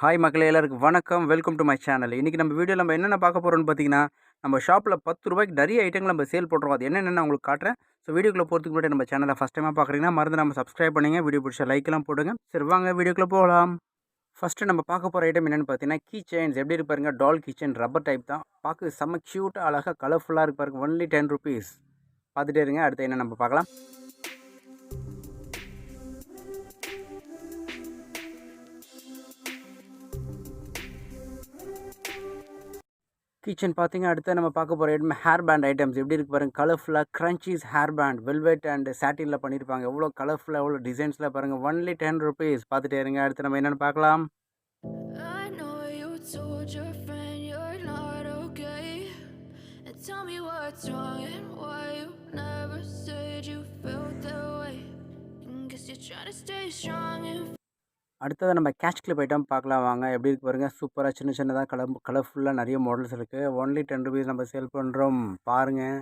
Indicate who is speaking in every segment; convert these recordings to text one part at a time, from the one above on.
Speaker 1: Hi மக்களே, எல்லாருக்கும் வணக்கம். Welcome to my channel. இன்றைக்கி நம்ம வீடியோவில் நம்ம என்னென்ன பார்க்க போகிறோம்னு பார்த்தீங்கன்னா, நம்ம ஷாப்பில் ₹10 நிறைய ஐட்டங்கள் நம்ம சேல் பண்ணுறோம். அது என்னென்னு உங்களுக்கு காட்டுறேன். ஸோ வீடியோக்குள்ளே போகிறதுக்கு முன்னாடி நம்ம சேனலை ஃபஸ்ட் டைமாக பார்க்குறீங்கன்னா மறந்து நம்ம சப்ஸ்கிரைப் பண்ணுங்க. வீடியோ பிடிச்ச லைக்கெல்லாம் போடுங்க. சரி வாங்க வீடியோக்குள்ளே போகலாம். ஃபஸ்ட்டு நம்ம பார்க்க போகிற ஐட்டம் என்னென்னு பார்த்தீங்கன்னா, கீ செயின்ஸ். எப்படி இருக்கு பாருங்க, டால் கீ செயின், ரப்பர் டைப் தான். பார்க்க செம்ம க்யூட்டாக அழகாக கலர்ஃபுல்லாக இருக்கு பாருங்க. ஒன்லி ₹10. பார்த்துட்டே இருங்க. அடுத்து என்ன நம்ம பார்க்கலாம். கிச்சன் பார்த்தீங்க. அடுத்து நம்ம பார்க்க போகிற ஐட்டம் ஹேர் பேண்ட் ஐட்டம்ஸ். எப்படி இருக்கு பாருங்கள், கலர்ஃபுல்லாக க்ரன்ச்சீஸ் ஹேர் பேண்ட் வெல்வெட் அண்ட் சாட்டினில் பண்ணியிருப்பாங்க. எவ்வளோ கலர்ஃபுல்லாக எவ்வளோ டிசைன்ஸில் பாருங்கள். ஒன்லி ₹10. பார்த்துட்டே இருங்க. அடுத்து நம்ம என்னென்னு பார்க்கலாம். அடுத்தது நம்ம கேஷ் கிளிப் ஐட்டம் பார்க்கலாம் வாங்க. எப்படி இருக்கு பாருங்கள், சூப்பராக சின்ன சின்னதாக கலர்ஃபுல்லாக நிறைய மாடல்ஸ் இருக்குது. ஒன்லி ₹10 நம்ம சேல் பண்ணுறோம் பாருங்கள்.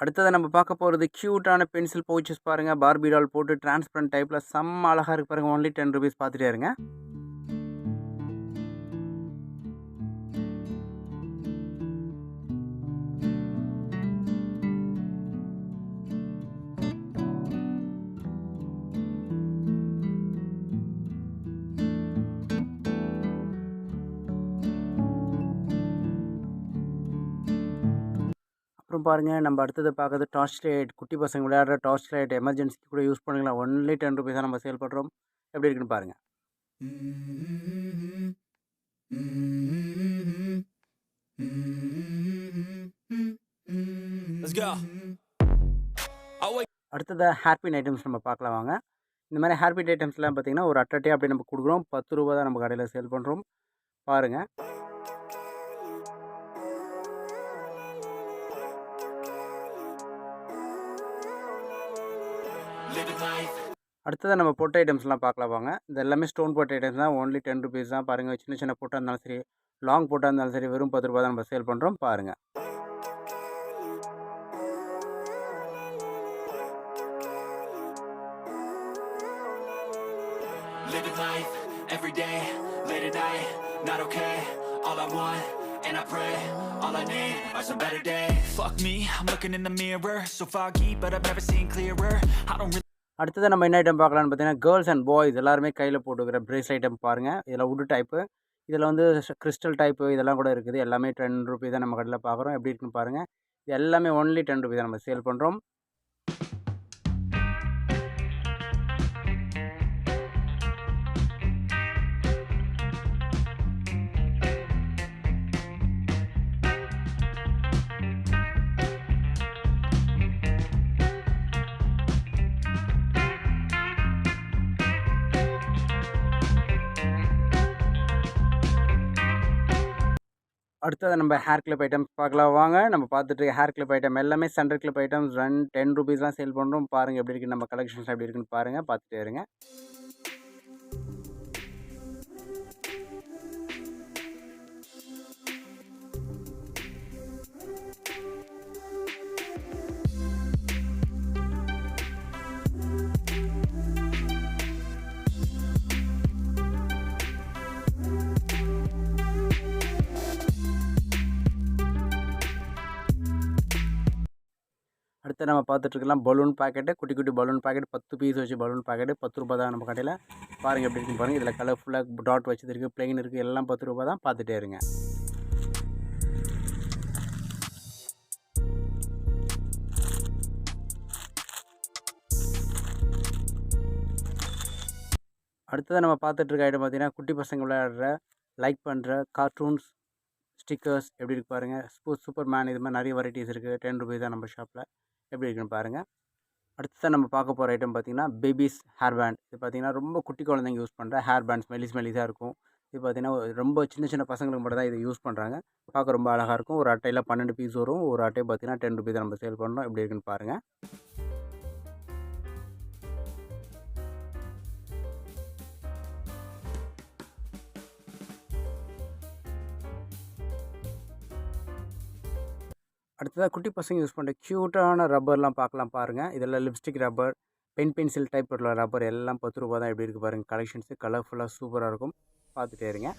Speaker 1: அடுத்தது நம்ம பார்க்க போகிறது க்யூட்டான பென்சில் பவுச்சஸ் பாருங்கள். பார்பி டால் போட்டு டிரான்ஸ்பரண்ட் டைப்பில் செம்ம அழகாக இருக்கு பாருங்கள். ஒன்லி ₹10. பார்த்துட்டே இருங்க. அப்புறம் பாருங்கள், நம்ம அடுத்தது பார்க்குறது டார்ச் லைட். குட்டி பசங்க விளையாடுற டார்ச் லைட், எமர்ஜென்சிக்கு கூட யூஸ் பண்ணிக்கலாம். ஒன்லி ₹10 தான் நம்ம சேல் பண்ணுறோம். எப்படி இருக்குன்னு பாருங்கள். அடுத்தது ஹேர்பின் ஐட்டம்ஸ் நம்ம பார்க்கலாம் வாங்க. இந்த மாதிரி ஹேர்பின் ஐட்டம்ஸ்லாம் பார்த்தீங்கன்னா ஒரு அட்டை அப்படி நம்ம கொடுக்குறோம். ₹10 தான் நம்ம கடையில் சேல் பண்ணுறோம் பாருங்கள். அடுத்தது நம்ம பொட்டு ஐட்டம்ஸ்லாம் பார்க்கலாம் வாங்க. இது எல்லாமே ஸ்டோன் பொட்டு ஐட்டம்ஸ் தான். ஒன்லி ₹10 தான் பாருங்கள். சின்ன சின்ன பொட்டாக இருந்தாலும் சரி, லாங் பொட்டாக இருந்தாலும் சரி, வெறும் ₹10 தான் நம்ம சேல் பண்ணுறோம் பாருங்கள். All I need are some better days. Fuck me, I'm looking in the mirror, so foggy, but I've never seen clearer. I don't really. அடுத்தது நம்ம என்ன ஐட்டம் பார்க்கலான்னு பார்த்தீங்கன்னா, கேர்ள்ஸ் அண்ட் பாய்ஸ் எல்லாருமே கையில் போட்டுக்கிற பிரேஸ் ஐட்டம் பாருங்கள். இதில் வுட் டைப்பு, இதில் வந்து கிறிஸ்டல் டைப்பு இதெல்லாம் கூட இருக்குது. எல்லாமே ₹10 தான் நம்ம கடையில் பார்க்குறோம். எப்படி இருக்குன்னு பாருங்கள். இது எல்லாமே ஒன்லி ₹10 தான் நம்ம சேல் பண்ணுறோம். அடுத்தது நம்ம ஹேர் கிளிப் ஐட்டம்ஸ் பார்க்கலாம் வாங்க. நம்ம பார்த்துட்டு ஹேர் கிளிப் ஐட்டம் எல்லாமே சென்டர் கிளிப் ஐட்டம்ஸ் ₹10 சேல் பண்ணுறோம் பாருங்கள். எப்படி இருக்குது நம்ம கலெக்ஷன்ஸ் எப்படி இருக்குன்னு பாருங்கள். பார்த்துட்டே இருங்க. அடுத்து நம்ம பார்த்துட்ருக்கலாம் பலூன் பாக்கெட்டு. குட்டி குட்டி பலூன் பாக்கெட் 10 பீஸ் வச்சு பலூன் பாக்கெட்டு ₹10 தான் நம்ம கடையில். பாருங்கள் எப்படி இருக்குன்னு பாருங்கள். இதில் கலர்ஃபுல்லாக டாட் வச்சது இருக்குது, பிளெயின் இருக்குது, எல்லாம் ₹10 தான். பார்த்துட்டே இருங்க. அடுத்தது நம்ம பார்த்துட்ருக்க ஐட்டம் பார்த்தீங்கன்னா, குட்டி பசங்க விளையாடுற லைக் பண்ணுற கார்ட்டூன்ஸ் ஸ்டிக்கர்ஸ். எப்படி இருக்கு பாருங்கள். சூப்பர் மேன் இது மாதிரி நிறைய வெரைட்டிஸ் இருக்குது. ₹10 தான் நம்ம ஷாப்பில். எப்படி இருக்குன்னு பாருங்கள். அடுத்ததான் நம்ம பார்க்க போகிற ஐட்டம் பார்த்திங்கன்னா, பேபிஸ் ஹேர் பேண்ட். இது பார்த்திங்கன்னா ரொம்ப குட்டி குழந்தைங்க யூஸ் பண்ணுற ஹேர் பேண்ட்ஸ், மெல்லிஸாக இருக்கும். இது பார்த்திங்கன்னா ரொம்ப சின்ன சின்ன பசங்களுக்கு மட்டும் தான் இதை யூஸ் பண்ணுறாங்க. பார்க்க ரொம்ப அழகாக இருக்கும். ஒரு அட்டையில் 12 பீஸ் வரும். ஒரு அட்டை பார்த்திங்கன்னா ₹10 தான் நம்ம சேல் பண்ணுறோம். எப்படி இருக்குன்னு பாருங்கள். அடுத்ததாக குட்டி பசங்க யூஸ் பண்ணுற க்யூட்டான ரப்பர்லாம் பார்க்கலாம் பாருங்கள். இதெல்லாம் லிப்ஸ்டிக் ரப்பர், பென்சில் டைப் உள்ள ரப்பர் எல்லாம் ரூ. 10 தான். எப்படி இருக்குது பாருங்கள். கலெக்ஷன்ஸு கலர்ஃபுல்லாக சூப்பராக இருக்கும். பார்த்துட்டே இருங்க.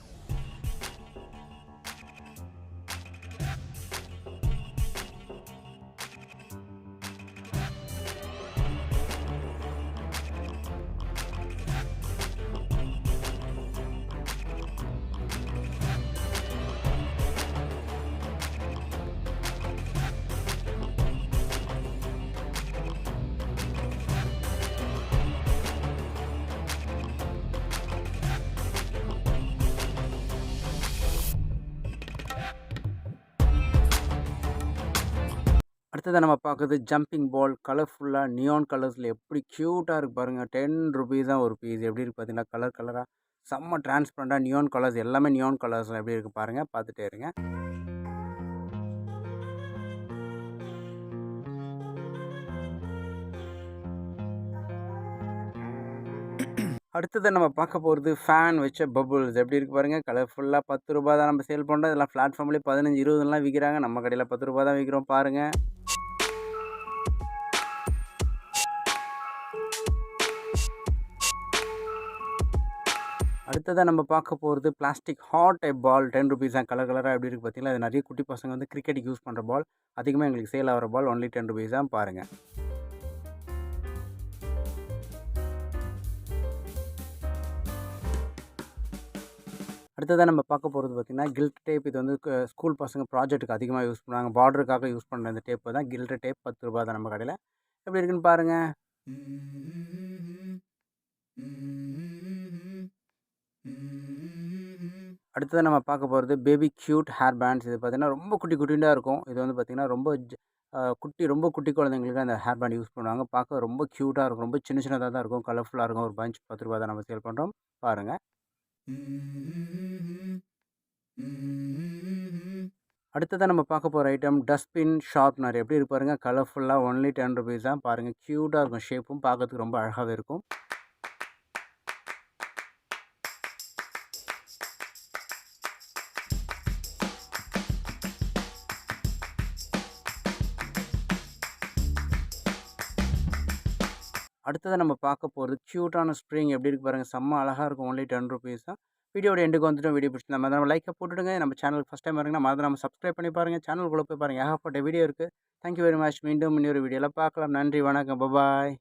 Speaker 1: அடுத்ததாக நம்ம பார்க்குறது ஜம்பிங் பால் கலர்ஃபுல்லாக நியான் கலர்ஸில் எப்படி க்யூட்டாக இருக்குது பாருங்கள். ₹10 தான் ஒரு பீஸ். எப்படி இருக்குது பார்த்தீங்கன்னா கலர் கலராக செம்ம டிரான்ஸ்பரண்ட்டாக நியான் கலர்ஸ் எல்லாமே நியான் கலர்ஸ் எப்படி இருக்குது பாருங்கள். பார்த்துட்டே இருங்க. அடுத்தது நம்ம பார்க்க போகிறது ஃபேன் வச்ச பபுள்ஸ் எப்படி இருக்குது பாருங்கள். கலர்ஃபுல்லாக ₹10 தான் நம்ம சேல் பண்ணுறோம். இதெல்லாம் பிளாட்ஃபார்ம்லேயே 15, 20லாம் விற்கிறாங்க. நம்ம கடையில் ₹10 தான் விற்கிறோம் பாருங்கள். அடுத்ததாக நம்ம பார்க்க போகிறது பிளாஸ்டிக் ஹாட் டைப் பால் ₹10 தான். கலர் கலராக எப்படி இருக்குது பார்த்தீங்களா. அது நிறைய குட்டி பசங்க வந்து கிரிக்கெட்டுக்கு யூஸ் பண்ணுற பால். அதிகமாக எங்களுக்கு சேல் ஆகிற பால் ஒன்லி ₹10 தான் பாருங்கள். அடுத்ததாக நம்ம பார்க்க போகிறது பார்த்திங்கன்னா கில்ட் டேப். இது வந்து ஸ்கூல் பசங்க ப்ராஜெக்ட்டுக்கு அதிகமாக யூஸ் பண்ணுவாங்க. பார்டருக்காக யூஸ் பண்ணுற இந்த டேப்பு தான். கில்ட் டேப் ₹10 தான் நம்ம கடையில். எப்படி இருக்குன்னு பாருங்கள். அடுத்ததாக நம்ம பார்க்க போகிறது பேபி க்யூட் ஹேர் பேண்ட்ஸ். இது பார்த்திங்கன்னா ரொம்ப குட்டி குட்டியாக இருக்கும். இது வந்து பார்த்திங்கன்னா ரொம்ப குட்டி குழந்தைங்களுக்கு அந்த ஹேர் பேண்ட் யூஸ் பண்ணுவாங்க. பார்க்க ரொம்ப க்யூட்டாக இருக்கும். ரொம்ப சின்ன சின்னதாக தான் இருக்கும். கலர்ஃபுல்லாக இருக்கும். ஒரு பஞ்ச் ₹10 தான் நம்ம சேல் பண்ணுறோம் பாருங்கள். அடுத்ததாக நம்ம பார்க்க போகிற ஐட்டம் டஸ்ட்பின் ஷார்ப்னர். எப்படி இருக்கு பாருங்கள். கலர்ஃபுல்லாக ஒன்லி ₹10 தான் பாருங்கள். க்யூட்டாக இருக்கும். ஷேப்பும் பார்க்கறதுக்கு ரொம்ப அழகாகவே இருக்கும். அடுத்ததாக நம்ம பார்க்க போகிறது க்யூட்டான ஸ்ப்ரிங். எப்படி இருக்குது பாருங்கள். செம்ம அழகாக இருக்கும். ஒன்லி ₹10 தான். வீடியோட எண்டுக்கு வந்துட்டோம். வீடியோ பிடிச்சிருந்தா நம்ம லைக்கை போட்டுவிடுங்க. நம்ம சேனலுக்கு ஃபஸ்ட் டைம் வரீங்கன்னா நம்ம சப்ஸ்கிரைப் பண்ணி பாருங்கள். சேனலுக்குள்ளே போய் பாருங்கள். ஏகப்பட்ட வீடியோ இருக்குது. Thank you very much. மீண்டும் இன்னொரு வீடியோவில் பார்க்கலாம். நன்றி, வணக்கம், பபாய்.